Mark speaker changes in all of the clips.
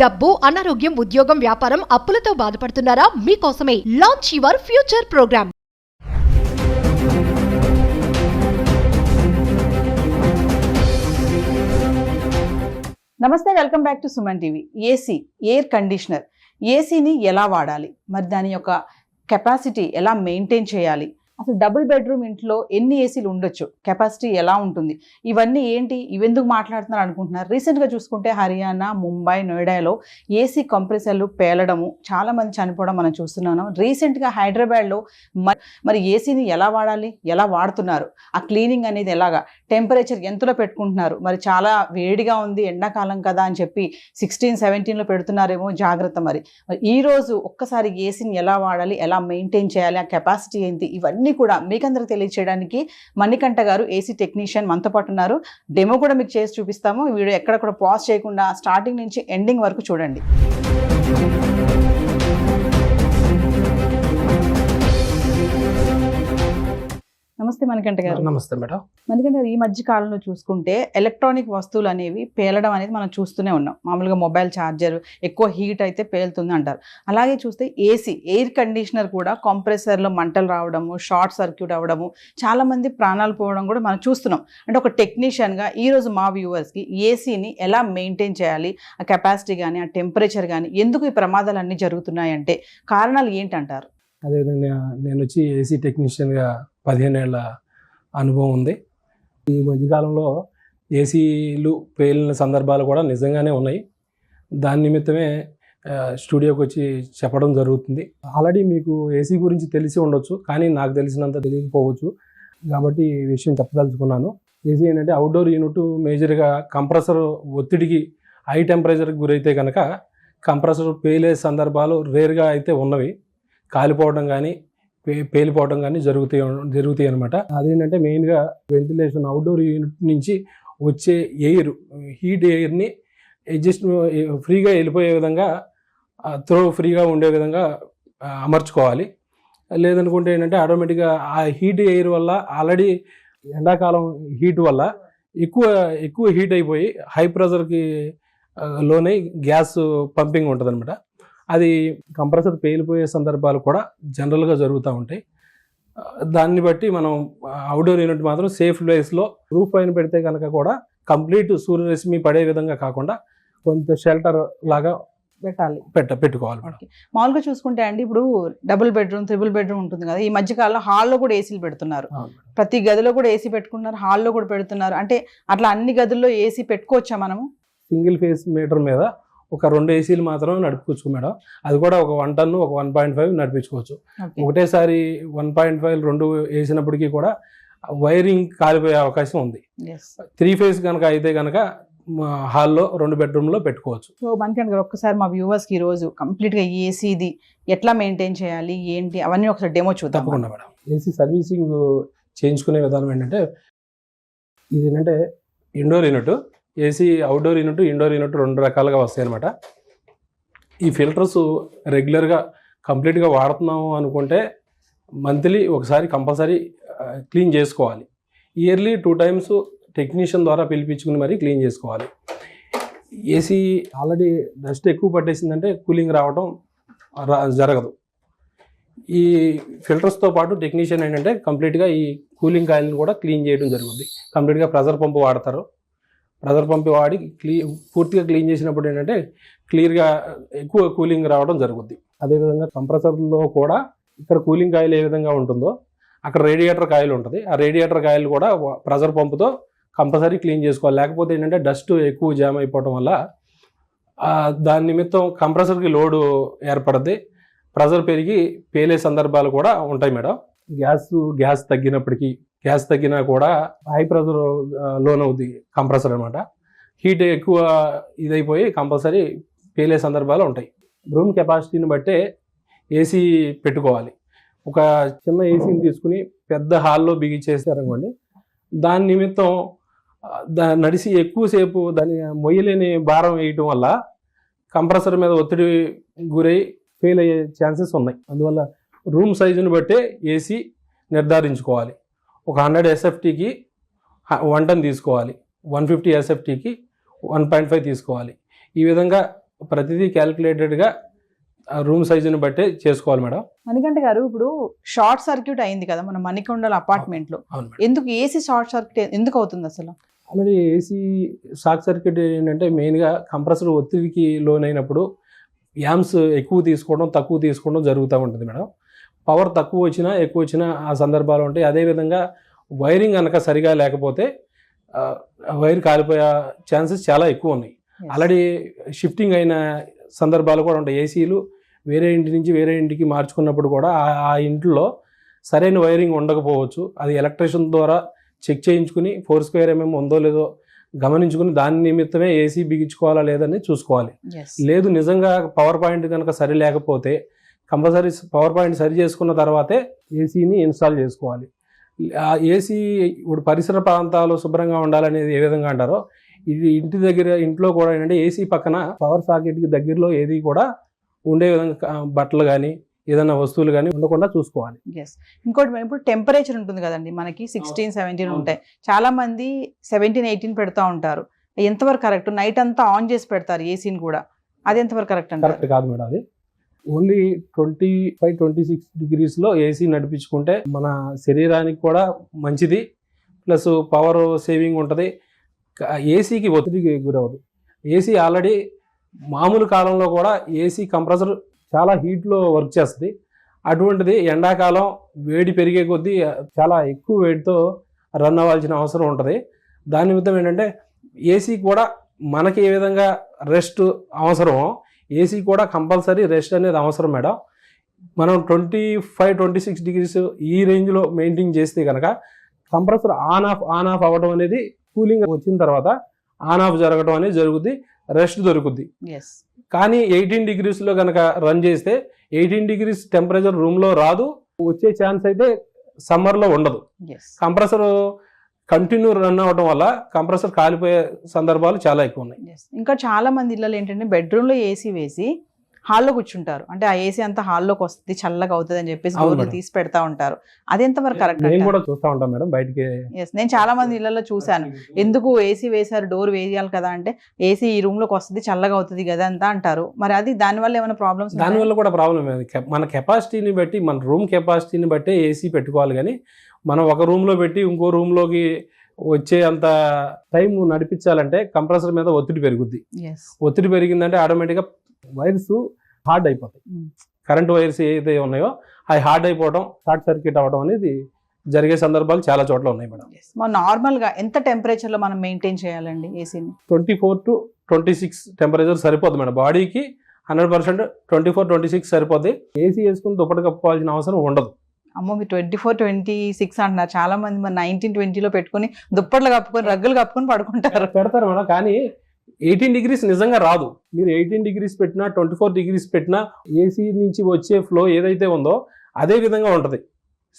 Speaker 1: డబ్బు, అనారోగ్యం, ఉద్యోగం, వ్యాపారం, అప్పులతో బాధపడుతున్నారా? మీకోసమే లాంచ్ యువర్ ఫ్యూచర్ ప్రోగ్రామ్.
Speaker 2: నమస్తే, welcome back to Suman TV. AC, air conditioner, ఏసీని ఎలా వాడాలి, మరి దాని యొక్క కెపాసిటీ ఎలా మెయింటైన్ చేయాలి, అసలు డబుల్ బెడ్రూమ్ ఇంట్లో ఎన్ని ఏసీలు ఉండొచ్చు, కెపాసిటీ ఎలా ఉంటుంది, ఇవన్నీ ఏంటి, ఇవెందుకు మాట్లాడుతున్నారు అనుకుంటున్నారు. రీసెంట్గా చూసుకుంటే హర్యానా, ముంబై, నోయిడాలో ఏసీ కంప్రెసర్లు పేలడము, చాలామంది చనిపోవడం మనం చూస్తున్నాము. రీసెంట్గా హైదరాబాద్లో మరి ఏసీని ఎలా వాడాలి, ఎలా వాడుతున్నారు, ఆ క్లీనింగ్ అనేది ఎలాగా, టెంపరేచర్ ఎంతలో పెట్టుకుంటున్నారు, మరి చాలా వేడిగా ఉంది ఎండాకాలం కదా అని చెప్పి 16-17లో పెడుతున్నారేమో, జాగ్రత్త. మరి ఈరోజు ఒక్కసారి ఏసీని ఎలా వాడాలి, ఎలా మెయింటైన్ చేయాలి, ఆ కెపాసిటీ ఏంటి, ఇవన్నీ కూడా మీకందరికి తెలియజేయడానికి మణికంఠ గారు ఏసీ టెక్నీషియన్ మనతో పాటు ఉన్నారు. డెమో కూడా మీకు చేసి చూపిస్తాము. వీడియో ఎక్కడ కూడా పాజ్ చేయకుండా స్టార్టింగ్ నుంచి ఎండింగ్ వరకు చూడండి. నమస్తే మణికంఠ గారు.
Speaker 3: నమస్తే మేడం.
Speaker 2: మణికంఠ గారు, ఈ మధ్య కాలంలో చూసుకుంటే ఎలక్ట్రానిక్ వస్తువులు అనేవి పేలడం అనేది మనం చూస్తూనే ఉన్నాం. మామూలుగా మొబైల్ ఛార్జర్ ఎక్కువ హీట్ అయితే పేలుతుంది అంటారు. అలాగే చూస్తే ఏసీ, ఎయిర్ కండిషనర్ కూడా కంప్రెసర్లో మంటలు రావడము, షార్ట్ సర్క్యూట్ అవ్వడము, చాలామంది ప్రాణాలు పోవడం కూడా మనం చూస్తున్నాం. అంటే ఒక టెక్నీషియన్గా ఈరోజు మా వ్యూవర్స్కి ఏసీని ఎలా మెయింటైన్ చేయాలి, ఆ కెపాసిటీ కానీ, ఆ టెంపరేచర్ కానీ, ఎందుకు ఈ ప్రమాదాలు అన్నీ జరుగుతున్నాయంటే కారణాలు ఏంటంటారు?
Speaker 3: అదేవిధంగా నేను వచ్చి ఏసీ టెక్నీషియన్గా 15 ఏళ్ల అనుభవం ఉంది. ఈ మధ్యకాలంలో ఏసీలు పేలిన సందర్భాలు కూడా నిజంగానే ఉన్నాయి. దాని నిమిత్తమే స్టూడియోకి వచ్చి చెప్పడం జరుగుతుంది. ఆల్రెడీ మీకు ఏసీ గురించి తెలిసి ఉండొచ్చు, కానీ నాకు తెలిసినంత తెలియకపోవచ్చు. కాబట్టి ఈ విషయం చెప్పదలుచుకున్నాను. ఏసీ ఏంటంటే అవుట్డోర్ యూనిట్, మేజర్గా కంప్రెసర్ ఒత్తిడికి హై టెంపరేచర్కి గురైతే కనుక కంప్రెసర్ పేలే సందర్భాలు రేర్గా అయితే ఉన్నవి. కాలిపోవడం కానీ పేలిపోవడం కానీ జరుగుతాయి అనమాట. అదేంటంటే మెయిన్గా వెంటిలేషన్, అవుట్డోర్ యూనిట్ నుంచి వచ్చే ఎయిర్, హీట్ ఎయిర్ని అడ్జస్ట్ ఫ్రీగా వెళ్ళిపోయే విధంగా, ఫ్రీగా ఉండే విధంగా అమర్చుకోవాలి. లేదనుకుంటే ఏంటంటే ఆటోమేటిక్గా ఆ హీట్ ఎయిర్ వల్ల, ఆల్రెడీ ఎండాకాలం హీట్ వల్ల ఎక్కువ హీట్ అయిపోయి హై ప్రెషర్కి లోనై గ్యాస్ పంపింగ్ ఉంటుంది అనమాట. అది కంప్రెసర్ పేలిపోయే సందర్భాలు కూడా జనరల్గా జరుగుతూ ఉంటాయి. దాన్ని బట్టి మనం అవుట్డోర్ యూనిట్ మాత్రం సేఫ్ ప్లేస్లో రూఫ్ పైన పెడితే కనుక కూడా కంప్లీట్ సూర్యరశ్మి పడే విధంగా కాకుండా కొంత షెల్టర్ లాగా పెట్టుకోవాలి.
Speaker 2: మామూలుగా చూసుకుంటే అండి, ఇప్పుడు డబుల్ బెడ్రూమ్, ట్రిపుల్ బెడ్రూమ్ ఉంటుంది కదా, ఈ మధ్యకాలంలో హాల్లో కూడా ఏసీలు పెడుతున్నారు. ప్రతి గదిలో కూడా ఏసీ పెట్టుకుంటున్నారు, హాల్లో కూడా పెడుతున్నారు. అంటే అట్లా అన్ని గదుల్లో ఏసీ పెట్టుకోవచ్చా మనము?
Speaker 3: సింగిల్ ఫేస్ మీటర్ మీద ఒక 2 ఏసీలు మాత్రమే నడుపుకోవచ్చు మేడం. అది కూడా ఒక 1 టన్ను, ఒక 1.5 నడిపించుకోవచ్చు. ఒకటేసారి 1.5 2 వేసినప్పటికీ కూడా వైరింగ్ కాలిపోయే అవకాశం ఉంది. 3 ఫేస్ కనుక అయితే కనుక హాల్లో 2 బెడ్రూమ్లో పెట్టుకోవచ్చు.
Speaker 2: సో మనకంటే ఒక్కసారి మా వ్యూవర్స్కి ఈరోజు కంప్లీట్గా ఏసీది ఎట్లా మెయింటైన్ చేయాలి, ఏంటి, అవన్నీ ఒకసారి డెమో చూద్దాం.
Speaker 3: తప్పకుండా మేడం. ఏసీ సర్వీసింగ్ చేయించుకునే విధానం ఏంటంటే, ఇది ఏంటంటే indoor unit, AC outdoor unit, indoor unit 2 రకాలుగా వస్తాయి అన్నమాట. ఈ ఫిల్టర్స్ రెగ్యులర్గా కంప్లీట్గా వాడుతున్నాము అనుకుంటే మంత్లీ ఒకసారి కంపల్సరీ క్లీన్ చేసుకోవాలి. ఇయర్లీ 2 టైమ్స్ టెక్నీషియన్ ద్వారా పిలిపించుకుని మరీ క్లీన్ చేసుకోవాలి. ఏసీ ఆల్రెడీ డస్ట్ ఎక్కువ పట్టేసిందంటే కూలింగ్ రావడం జరగదు. ఈ ఫిల్టర్స్తో పాటు టెక్నీషియన్ ఏంటంటే కంప్లీట్గా ఈ కూలింగ్ కాయిల్ని కూడా క్లీన్ చేయడం జరుగుతుంది. కంప్లీట్గా ప్రెజర్ పంపు వాడతారు. ప్రెజర్ పంపు వాడి పూర్తిగా క్లీన్ చేసినప్పుడు ఏంటంటే క్లియర్గా ఎక్కువ కూలింగ్ రావడం జరుగుద్ది. అదేవిధంగా కంప్రెసర్లో కూడా ఇక్కడ కూలింగ్ కాయిల్ ఏ విధంగా ఉంటుందో అక్కడ రేడియేటర్ కాయిల్ ఉంటుంది. ఆ రేడియేటర్ కాయిల్ కూడా ప్రెజర్ పంపుతో కంపల్సరీ క్లీన్ చేసుకోవాలి. లేకపోతే ఏంటంటే డస్ట్ ఎక్కువ జామ్ అయిపోవడం వల్ల దాని నిమిత్తం కంప్రెసర్కి లోడు ఏర్పడుద్ది. ప్రెజర్ పెరిగి పేలే సందర్భాలు కూడా ఉంటాయి మేడం. గ్యాస్ తగ్గినా కూడా హై ప్రెజర్ లోన్ అవుద్ది కంప్రెసర్ అనమాట. హీట్ ఎక్కువ ఇదైపోయి కంపల్సరీ పేలే సందర్భాలు ఉంటాయి. రూమ్ కెపాసిటీని బట్టే ఏసీ పెట్టుకోవాలి. ఒక చిన్న ఏసీని తీసుకుని పెద్ద హాల్లో బిగించేసారనుకోండి, దాని నిమిత్తం నడిచి ఎక్కువసేపు దాన్ని మొయ్యలేని భారం వేయటం వల్ల కంప్రెసర్ మీద ఒత్తిడి గురై ఫెయిల్ అయ్యే ఛాన్సెస్ ఉన్నాయి. అందువల్ల రూమ్ సైజుని బట్టే ఏసీ నిర్ధారించుకోవాలి. ఒక 100 SFTకి 1 టన్ తీసుకోవాలి, 150 SFTకి 1.5 తీసుకోవాలి. ఈ విధంగా ప్రతిదీ క్యాలిక్యులేటెడ్గా రూమ్ సైజుని బట్టే చేసుకోవాలి మేడం.
Speaker 2: మణికంఠ గారు, ఇప్పుడు షార్ట్ సర్క్యూట్ అయింది కదా మన మణికొండల అపార్ట్మెంట్ లో,
Speaker 3: అవును మేడం.
Speaker 2: ఎందుకు ఏసీ షార్ట్ సర్క్యూట్ ఎందుకు అవుతుంది అసలు?
Speaker 3: ఆల్రెడీ ఏసీ షార్ట్ సర్క్యూట్ ఏంటంటే మెయిన్గా కంప్రెసర్ ఒత్తిడికి లోనైనప్పుడు యామ్స్ ఎక్కువ తీసుకోవడం తక్కువ తీసుకోవడం జరుగుతూ ఉంటుంది మేడం. పవర్ తక్కువ వచ్చినా ఎక్కువ వచ్చినా ఆ సందర్భాలు ఉంటాయి. అదేవిధంగా వైరింగ్ కనుక సరిగా లేకపోతే వైర్ కాలిపోయే ఛాన్సెస్ చాలా ఎక్కువ ఉన్నాయి. ఆల్రెడీ షిఫ్టింగ్ అయిన సందర్భాలు కూడా ఉంటాయి. ఏసీలు వేరే ఇంటి నుంచి వేరే ఇంటికి మార్చుకున్నప్పుడు కూడా ఆ ఇంట్లో సరైన వైరింగ్ ఉండకపోవచ్చు. అది ఎలక్ట్రీషియన్ ద్వారా చెక్ చేయించుకుని 4² mm ఉందో లేదో గమనించుకుని దాని నిమిత్తమే ఏసీ బిగించుకోవాలా లేదని చూసుకోవాలి. లేదు నిజంగా పవర్ పాయింట్ కనుక సరి లేకపోతే కంపల్సరీ పవర్ పాయింట్ సరి చేసుకున్న తర్వాతే ఏసీని ఇన్స్టాల్ చేసుకోవాలి. ఆ ఏసీ ఇప్పుడు పరిసర ప్రాంతాలు శుభ్రంగా ఉండాలనేది ఏ విధంగా అంటారో ఇది ఇంటి దగ్గర ఇంట్లో కూడా ఏంటంటే ఏసీ పక్కన పవర్ సాకెట్కి దగ్గరలో ఏది కూడా ఉండే విధంగా బట్టలు కానీ ఏదైనా వస్తువులు కానీ ఉండకుండా చూసుకోవాలి.
Speaker 2: ఇంకోటి ఇప్పుడు టెంపరేచర్ ఉంటుంది కదండి, మనకి 16, 17 ఉంటాయి. చాలా మంది 17, 18 పెడతా ఉంటారు. ఎంతవరకు కరెక్ట్? నైట్ అంతా ఆన్ చేసి పెడతారు ఏసీని కూడా, అది ఎంతవరకు కరెక్ట్ అంటారు?
Speaker 3: కరెక్ట్ కాదు మేడం. అది ఓన్లీ 25, 26 degreesలో ఏసీ నడిపించుకుంటే మన శరీరానికి కూడా మంచిది, ప్లస్ పవర్ సేవింగ్ ఉంటుంది. ఏసీకి ఒత్తిడికి గురవదు. ఏసీ ఆల్రెడీ మామూలు కాలంలో కూడా ఏసీ కంప్రెసర్ చాలా హీట్లో వర్క్ చేస్తుంది. అటువంటిది ఎండాకాలం వేడి పెరిగే కొద్దీ చాలా ఎక్కువ వేడితో రన్ అవ్వాల్సిన అవసరం ఉంటుంది. దాని నిమిత్తం ఏంటంటే ఏసీ కూడా మనకి ఏ విధంగా రెస్ట్ అవసరమో ఏసీ కూడా కంపల్సరీ రెస్ట్ అనేది అవసరం మేడం. మనం 25, 26 degrees ఈ రేంజ్లో మెయింటైన్ చేస్తే కనుక కంప్రెసర్ ఆన్ ఆఫ్ అవ్వడం అనేది కూలింగ్ వచ్చిన తర్వాత ఆన్ ఆఫ్ జరగడం అనేది జరుగుద్ది, రెస్ట్ దొరుకుద్ది. కానీ 18 degreesలో కనుక రన్ చేస్తే 18 degrees టెంపరేచర్ రూమ్లో రాదు, వచ్చే ఛాన్స్ అయితే సమ్మర్లో ఉండదు. కంప్రెసర్ కంటిన్యూ రన్ అవ్వడం వల్ల కంప్రెసర్ కాలిపోయే సందర్భాలు చాలా ఎక్కువ ఉన్నాయి.
Speaker 2: ఇంకా చాలా మంది ఇళ్ళలో ఏంటంటే బెడ్రూమ్లో ఏసీ వేసి హాల్లో కూర్చుంటారు. అంటే ఆ ఏసీ అంతా హాల్లోకి వస్తుంది, చల్లగా అవుతుంది అని చెప్పేసి డోర్లు తీసి పెడతా ఉంటారు. అది ఎంతవరకు కరెక్ట్?
Speaker 3: నేను కూడా చూస్తూ ఉంటాం మేడం బయటికి.
Speaker 2: నేను చాలా మంది ఇళ్లలో చూశాను. ఎందుకు ఏసీ వేశారు, డోర్ వేయాలి కదా అంటే ఏసీ ఈ రూమ్ లోకి వస్తుంది, చల్లగా అవుతుంది కదా అంతా అంటారు. మరి అది దానివల్ల ఏమైనా ప్రాబ్లమ్స్?
Speaker 3: దానివల్ల కూడా ప్రాబ్లం. మన కెపాసిటీని బట్టి, మన రూమ్ కెపాసిటీని బట్టి ఏసీ పెట్టుకోవాలి. కానీ మనం ఒక రూమ్లో పెట్టి ఇంకో రూమ్లోకి వచ్చే అంత టైం నడిపించాలంటే కంప్రెసర్ మీద ఒత్తిడి పెరుగుద్ది. ఒత్తిడి పెరిగిందంటే ఆటోమేటిక్గా వైర్స్ హార్డ్ అయిపోతాయి. కరెంట్ వైర్స్ ఏదైతే ఉన్నాయో అవి హార్డ్ అయిపోవడం, షార్ట్ సర్క్యూట్ అవ్వడం అనేది జరిగే సందర్భాలు చాలా చోట్ల ఉన్నాయి మేడం.
Speaker 2: నార్మల్గా ఎంత టెంపరేచర్లో మనం మెయింటైన్ చేయాలండి ఏసీని?
Speaker 3: 24 to 26 టెంపరేచర్ సరిపోద్ది మేడం. బాడీకి 100% 24, 26 సరిపోద్ది. ఏసీ వేసుకుని దుప్పటి కప్పుకోవాల్సిన అవసరం ఉండదు.
Speaker 2: అమ్మో, మీరు 24, 26 అంటున్నారు. చాలా మంది మరి 19, 20లో పెట్టుకుని దుప్పట్లు కప్పుకొని రగ్గులు కప్పుకొని పడుకుంటారు.
Speaker 3: పెడతారు మేడం, కానీ 18 degrees నిజంగా రాదు. మీరు 18 degrees పెట్టినా 24 degrees పెట్టినా ఏసీ నుంచి వచ్చే ఫ్లో ఏదైతే ఉందో అదే విధంగా ఉంటుంది.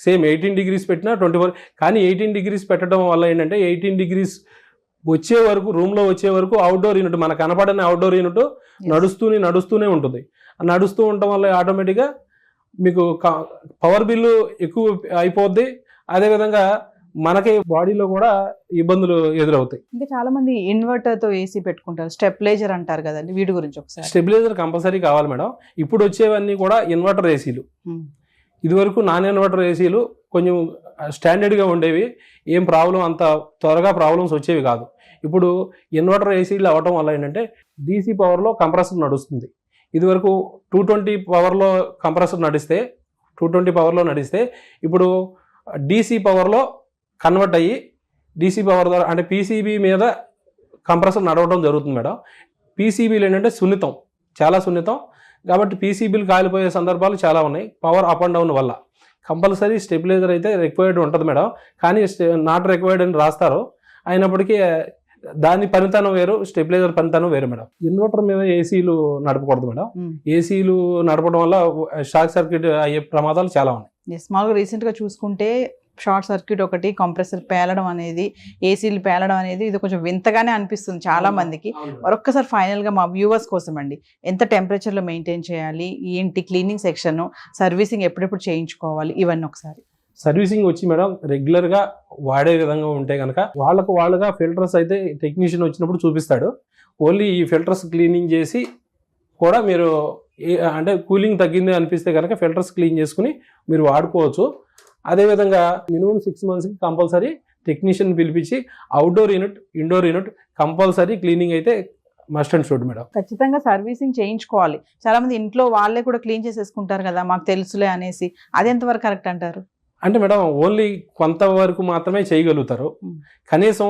Speaker 3: సేమ్ 18 degrees పెట్టినా 24. కానీ 18 degrees పెట్టడం వల్ల ఏంటంటే 18 degrees వచ్చే వరకు రూమ్లో వచ్చే వరకు అవుట్డోర్ యూనిట్, మన కనపడని అవుట్డోర్ యూనిట్ నడుస్తూనే ఉంటుంది. నడుస్తూ ఉండటం వల్ల ఆటోమేటిక్గా మీకు పవర్ బిల్లు ఎక్కువ అయిపోద్ది. అదేవిధంగా మనకి బాడీలో కూడా ఇబ్బందులు ఎదురవుతాయి.
Speaker 2: ఇంకా చాలా మంది ఇన్వర్టర్ తో ఏసీ పెట్టుకుంటారు, స్టెబిలైజర్ అంటారు కదండి, వీటి గురించి ఒకసారి.
Speaker 3: స్టెబిలైజర్ కంపల్సరీ కావాలి మేడం. ఇప్పుడు వచ్చేవన్నీ కూడా ఇన్వర్టర్ ఏసీలు. ఇదివరకు నాన్ ఇన్వర్టర్ ఏసీలు కొంచెం స్టాండర్డ్గా ఉండేవి, ఏం ప్రాబ్లం అంత త్వరగా ప్రాబ్లమ్స్ వచ్చేవి కాదు. ఇప్పుడు ఇన్వర్టర్ ఏసీలు అవ్వటం వల్ల ఏంటంటే డీసీ పవర్లో కంప్రెసర్ నడుస్తుంది. ఇదివరకు 220 పవర్లో కంప్రెసర్ నడిస్తే 220 పవర్లో నడిస్తే ఇప్పుడు డీసీ పవర్లో కన్వర్ట్ అయ్యి డీసీ పవర్ ద్వారా అంటే పీసీబీ మీద కంప్రెసర్ నడవడం జరుగుతుంది మేడం. పీసీబీలు ఏంటంటే సున్నితం, చాలా సున్నితం కాబట్టి పీసీబీలు కాలిపోయే సందర్భాలు చాలా ఉన్నాయి పవర్ అప్ అండ్ డౌన్ వల్ల. కంపల్సరీ స్టెబిలైజర్ అయితే రిక్వైర్డ్ ఉంటుంది మేడం, కానీ నాట్ రిక్వైర్డ్ అని రాస్తారు. అయినప్పటికీ దాని పనితనం వేరు, స్టెబిలైజర్ పనితనం వేరు మేడం. ఇన్వర్టర్ మీద ఏసీలు నడపకూడదు మేడం. ఏసీలు నడపడం వల్ల షార్ట్ సర్క్యూట్ అయ్యే ప్రమాదాలు చాలా ఉన్నాయి.
Speaker 2: స్మాల్గా రీసెంట్గా చూసుకుంటే షార్ట్ సర్క్యూట్ ఒకటి, కంప్రెసర్ పేలడం అనేది, ఏసీలు పేలడం అనేది ఇది కొంచెం వింతగానే అనిపిస్తుంది చాలా మందికి. మరొక్కసారి ఫైనల్గా మా వ్యూవర్స్ కోసం అండి, ఎంత టెంపరేచర్లో మెయింటైన్ చేయాలి, ఏంటి క్లీనింగ్ సెక్షన్, సర్వీసింగ్ ఎప్పుడెప్పుడు చేయించుకోవాలి, ఇవన్నీ ఒకసారి.
Speaker 3: సర్వీసింగ్ వచ్చి మేడం రెగ్యులర్గా వాడే విధంగా ఉంటే కనుక వాళ్ళుగా ఫిల్టర్స్ అయితే టెక్నీషియన్ వచ్చినప్పుడు చూపిస్తాడు. ఓన్లీ ఈ ఫిల్టర్స్ క్లీనింగ్ చేసి కూడా మీరు అంటే కూలింగ్ తగ్గింది అనిపిస్తే కనుక ఫిల్టర్స్ క్లీన్ చేసుకుని మీరు వాడుకోవచ్చు. అదేవిధంగా మినిమం 6 monthsకి కంపల్సరీ టెక్నీషియన్ పిలిపించి outdoor unit, indoor unit compulsory cleaning అయితే మస్ట్ అండ్ షుడ్ మేడం.
Speaker 2: ఖచ్చితంగా సర్వీసింగ్ చేయించుకోవాలి. చాలా మంది ఇంట్లో వాళ్ళే కూడా క్లీన్ చేసేసుకుంటారు కదా, మాకు తెలుసులే అనేసి. అది ఎంతవరకు కరెక్ట్ అంటారు?
Speaker 3: అంటే మేడం ఓన్లీ కొంతవరకు మాత్రమే చేయగలుగుతారు. కనీసం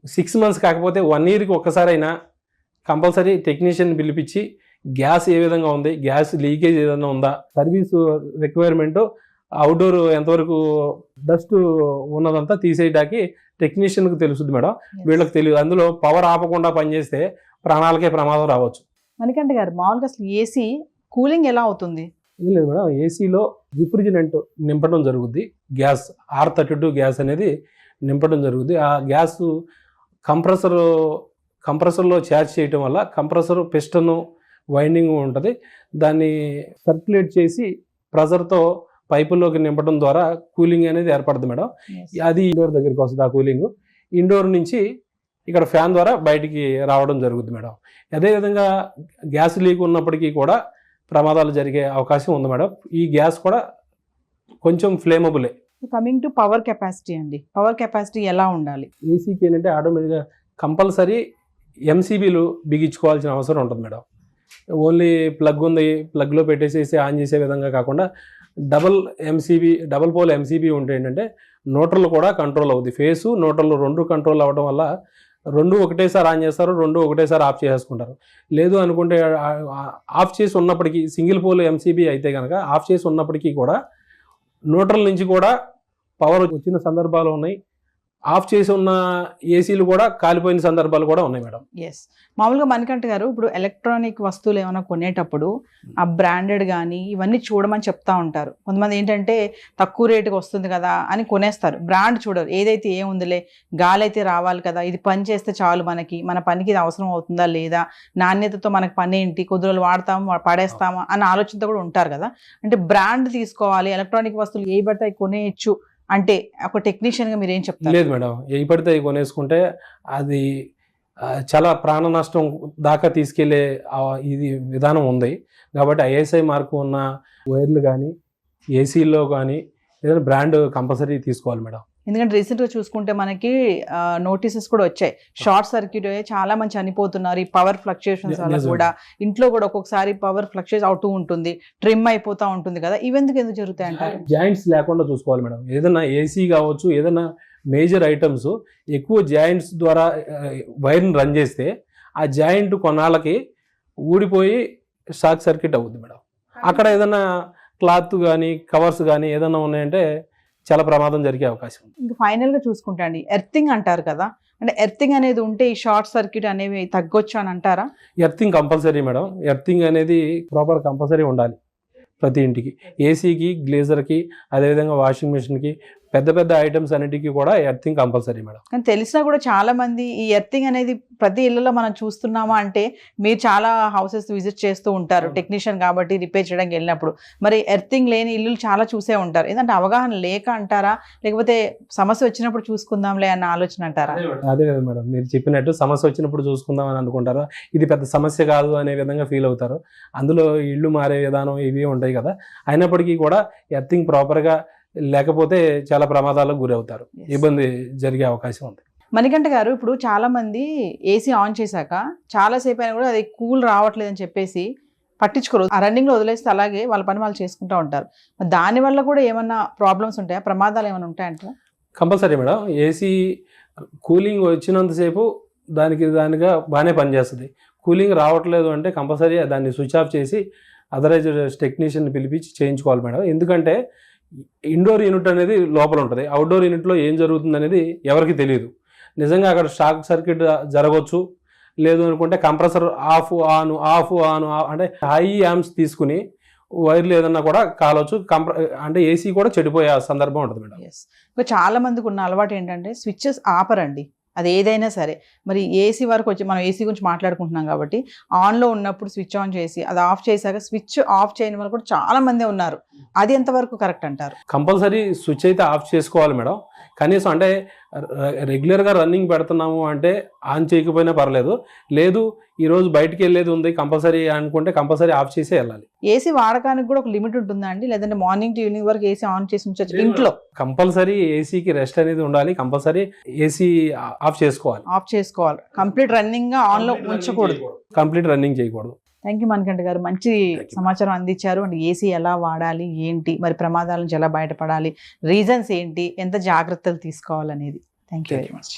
Speaker 3: 6 months కాకపోతే 1 yearకి ఒక్కసారైనా కంపల్సరీ టెక్నీషియన్ పిలిపించి గ్యాస్ ఏ విధంగా ఉంది, గ్యాస్ లీకేజ్ ఏదైనా ఉందా, సర్వీసు రిక్వైర్మెంట్, అవుట్డోర్ ఎంతవరకు డస్ట్ ఉన్నదంతా తీసేయడానికి టెక్నీషియన్కి తెలుస్తుంది మేడం. వీళ్ళకి తెలియదు. అందులో పవర్ ఆపకుండా పనిచేస్తే ప్రాణాలకే ప్రమాదం రావచ్చు.
Speaker 2: మణికంఠ గారు, మామూలుగా అసలు ఏసీ కూలింగ్ ఎలా అవుతుంది?
Speaker 3: ఏం లేదు మేడం, ఏసీలో రిఫ్రిజిరెంట్ నింపడం జరుగుద్ది. గ్యాస్ R32 గ్యాస్ అనేది నింపడం జరుగుద్ది. ఆ గ్యాస్ కంప్రెసర్లో ఛార్జ్ చేయటం వల్ల కంప్రెసర్ పిస్టన్ వైండింగ్ ఉంటుంది. దాన్ని సర్క్యులేట్ చేసి ప్రెజర్తో పైపుల్లోకి నింపడం ద్వారా కూలింగ్ అనేది ఏర్పడుతుంది మేడం. అది ఇండోర్ దగ్గరికి వస్తుంది. ఆ కూలింగ్ ఇండోర్ నుంచి ఇక్కడ ఫ్యాన్ ద్వారా బయటికి రావడం జరుగుతుంది మేడం. అదేవిధంగా గ్యాస్ లీక్ ఉన్నప్పటికీ కూడా ప్రమాదాలు జరిగే అవకాశం ఉంది మేడం. ఈ గ్యాస్ కూడా కొంచెం ఫ్లేమబులే.
Speaker 2: కమింగ్ టు పవర్ కెపాసిటీ అండి, పవర్ కెపాసిటీ ఎలా ఉండాలి?
Speaker 3: ఏసీకి ఏంటంటే ఆటోమేటిక్గా కంపల్సరీ ఎంసీబీలు బిగించుకోవాల్సిన అవసరం ఉంటుంది మేడం. ఓన్లీ ప్లగ్ ఉంది, ప్లగ్లో పెట్టేసేసి ఆన్ చేసే విధంగా కాకుండా డబల్ పోల్ ఎంసీబీ ఉంటే ఏంటంటే న్యూట్రల్ కూడా కంట్రోల్ అవుతుంది. ఫేసు న్యూట్రల్ 2 కంట్రోల్ అవ్వడం వల్ల 2 ఒకటేసారి ఆన్ చేస్తారు, 2 ఒకటేసారి ఆఫ్ చేసుకుంటారు. లేదు అనుకుంటే ఆఫ్ చేసి ఉన్నప్పటికీ సింగిల్ పోల్ ఎంసీబీ అయితే కనుక ఆఫ్ చేసి ఉన్నప్పటికీ కూడా న్యూట్రల్ నుంచి కూడా పవర్ వచ్చిన సందర్భాలు ఉన్నాయి. ఆఫ్ చేసి ఉన్న ఏసీలు కూడా కాలిపోయిన సందర్భాలు కూడా ఉన్నాయి మేడం.
Speaker 2: ఎస్, మామూలుగా మణికంఠ గారు, ఇప్పుడు ఎలక్ట్రానిక్ వస్తువులు ఏమైనా కొనేటప్పుడు ఆ బ్రాండెడ్ కానీ ఇవన్నీ చూడమని చెప్తా ఉంటారు. కొంతమంది ఏంటంటే తక్కువ రేటుకి వస్తుంది కదా అని కొనేస్తారు, బ్రాండ్ చూడరు. ఏదైతే ఏముందిలే, గాలి అయితే రావాలి కదా, ఇది పని చేస్తే చాలు, మన పనికి ఇది అవసరం అవుతుందా లేదా, నాణ్యతతో మనకు పని ఏంటి, కొద్ది రోజులు వాడతాము పడేస్తామా అన్న ఆలోచనతో కూడా ఉంటారు కదా. అంటే బ్రాండ్ తీసుకోవాలి, ఎలక్ట్రానిక్ వస్తువులు ఏ పడితే కొనేయచ్చు అంటే ఒక టెక్నీషియన్గా మీరు ఏం చెప్తారు?
Speaker 3: లేదు మేడం, ఏ పడితే కొనేసుకుంటే అది చాలా ప్రాణ నష్టం దాకా తీసుకెళ్లే ఇది విధానం ఉంది. కాబట్టి ISI మార్కు ఉన్న వైర్లు కానీ ఏసీల్లో కానీ ఏదైనా బ్రాండ్ కంపల్సరీ తీసుకోవాలి మేడం.
Speaker 2: ఎందుకంటే రీసెంట్గా చూసుకుంటే మనకి నోటీసెస్ కూడా వచ్చాయి, షార్ట్ సర్క్యూట్ చాలా మంది చనిపోతున్నారు ఈ పవర్ ఫ్లక్చుయేషన్స్ వల్ల కూడా. ఇంట్లో కూడా ఒక్కొక్కసారి పవర్ ఫ్లక్చుయేట్ అవుతూ ఉంటుంది, ట్రిమ్ అయిపోతూ ఉంటుంది కదా, ఇవెందుకు ఎందుకు జరుగుతాయి అంటారు?
Speaker 3: జాయింట్స్ లేకుండా చూసుకోవాలి మేడం. ఏదైనా ఏసీ కావచ్చు, ఏదైనా మేజర్ ఐటమ్స్ ఎక్కువ జాయింట్స్ ద్వారా వైర్ని రన్ చేస్తే ఆ జాయింట్ కొన్నాళ్ళకి ఊడిపోయి షార్ట్ సర్క్యూట్ అవుతుంది మేడం. అక్కడ ఏదైనా క్లాత్ కానీ కవర్స్ కానీ ఏదైనా ఉన్నాయంటే చాలా ప్రమాదం జరిగే అవకాశం ఉంది.
Speaker 2: ఇంకా ఫైనల్గా చూసుకుంటా అండి, ఎర్తింగ్ అంటారు కదా, అంటే ఎర్తింగ్ అనేది ఉంటే ఈ షార్ట్ సర్క్యూట్ అనేవి తగ్గొచ్చు అని అంటారా?
Speaker 3: Earthing compulsory madam. ఎర్తింగ్ అనేది ప్రాపర్ కంపల్సరీ ఉండాలి ప్రతి ఇంటికి. ఏసీకి, గ్లేజర్కి, అదేవిధంగా వాషింగ్ మిషన్కి, పెద్ద పెద్ద ఐటమ్స్ అన్నిటికీ కూడా ఎర్తింగ్ కంపల్సరీ మేడం.
Speaker 2: కానీ తెలిసినా కూడా చాలా మంది ఈ ఎర్తింగ్ అనేది ప్రతి ఇళ్లలో మనం చూస్తున్నామా అంటే, మీరు చాలా హౌసెస్ విజిట్ చేస్తూ ఉంటారు టెక్నీషియన్ కాబట్టి రిపేర్ చేయడానికి వెళ్ళినప్పుడు, మరి ఎర్తింగ్ లేని ఇల్లు చాలా చూసే ఉంటారు. ఏంటంటే అవగాహన లేక అంటారా, లేకపోతే సమస్య వచ్చినప్పుడు చూసుకుందాంలే అన్న ఆలోచన అంటారా?
Speaker 3: అదే మేడం, మీరు చెప్పినట్టు సమస్య వచ్చినప్పుడు చూసుకుందాం అని అనుకుంటారు, ఇది పెద్ద సమస్య కాదు అనే విధంగా ఫీల్ అవుతారు. అందులో ఇళ్ళు మారే విధానం ఇవి ఉంటాయి కదా, అయినప్పటికీ కూడా ఎర్తింగ్ ప్రాపర్గా లేకపోతే చాలా ప్రమాదాలకు గురవుతారు, ఇబ్బంది జరిగే అవకాశం ఉంది.
Speaker 2: మణికంఠ గారు, ఇప్పుడు చాలా మంది ఏసీ ఆన్ చేశాక చాలాసేపు అయినా కూడా అది కూల్ రావట్లేదని చెప్పేసి పట్టించుకోరు, ఆ రన్నింగ్లో వదిలేస్తే అలాగే వాళ్ళ పని వాళ్ళు చేసుకుంటూ ఉంటారు. దానివల్ల కూడా ఏమన్నా ప్రాబ్లమ్స్ ఉంటాయా, ప్రమాదాలు ఏమైనా ఉంటాయంటారా?
Speaker 3: Compulsory madam. ఏసీ కూలింగ్ వచ్చినంతసేపు దానిగా బాగానే పనిచేస్తుంది. కూలింగ్ రావట్లేదు అంటే కంపల్సరీ దాన్ని స్విచ్ ఆఫ్ చేసి అదరైజ్డ్ టెక్నీషియన్ పిలిపించి చేయించుకోవాలి మేడం. ఎందుకంటే ఇండోర్ యూనిట్ అనేది లోపల ఉంటుంది, అవుట్డోర్ యూనిట్లో ఏం జరుగుతుంది అనేది ఎవరికి తెలియదు. నిజంగా అక్కడ షార్ట్ సర్క్యూట్ జరగవచ్చు, లేదు అనుకుంటే కంప్రెసర్ ఆఫ్ ఆన్ అంటే హై యాంప్స్ తీసుకుని వైర్లు ఏదన్నా కూడా కాలవచ్చు, అంటే ఏసీ కూడా చెడిపోయే సందర్భం ఉంటుంది మేడం.
Speaker 2: ఇంకా చాలా మందికి ఉన్న అలవాటు ఏంటంటే స్విచ్చెస్ ఆపరండి, అది ఏదైనా సరే. మరి ఏసీ వరకు వచ్చి మనం ఏసీ గురించి మాట్లాడుకుంటున్నాం కాబట్టి ఆన్లో ఉన్నప్పుడు స్విచ్ ఆన్ చేసి అది ఆఫ్ చేశాక స్విచ్ ఆఫ్ చేయని వాళ్ళు కూడా చాలా మంది ఉన్నారు. అది ఎంతవరకు కరెక్ట్ అంటారు?
Speaker 3: కంపల్సరీ స్విచ్ అయితే ఆఫ్ చేసుకోవాలి మేడం. కనీసం అంటే రెగ్యులర్గా రన్నింగ్ పెడుతున్నాము అంటే ఆన్ చేయకపోయినా పర్లేదు, లేదు ఈరోజు బయటికి వెళ్ళేది ఉంది కంపల్సరీ అనుకుంటే కంపల్సరీ ఆఫ్ చేసే వెళ్ళాలి.
Speaker 2: ఏసీ వాడకానికి కూడా ఒక లిమిట్ ఉంటుందా అండి, లేదంటే మార్నింగ్ టు ఈవినింగ్ వరకు ఏసీ ఆన్ చేసి ఉంచొచ్చు ఇంట్లో?
Speaker 3: కంపల్సరీ ఏసీకి రెస్ట్ అనేది ఉండాలి, కంపల్సరీ ఏసీ ఆఫ్ చేసుకోవాలి. కంప్లీట్
Speaker 2: రన్నింగ్ గా ఆన్ లో ఉంచకూడదు,
Speaker 3: కంప్లీట్ రన్నింగ్ చేయకూడదు.
Speaker 2: థ్యాంక్ యూ మణికంఠ గారు, మంచి సమాచారం అందించారు. అండ్ ఏసీ ఎలా వాడాలి ఏంటి, మరి ప్రమాదాల నుంచి ఎలా బయటపడాలి, రీజన్స్ ఏంటి, ఎంత జాగ్రత్తలు తీసుకోవాలనేది. Thank you very much.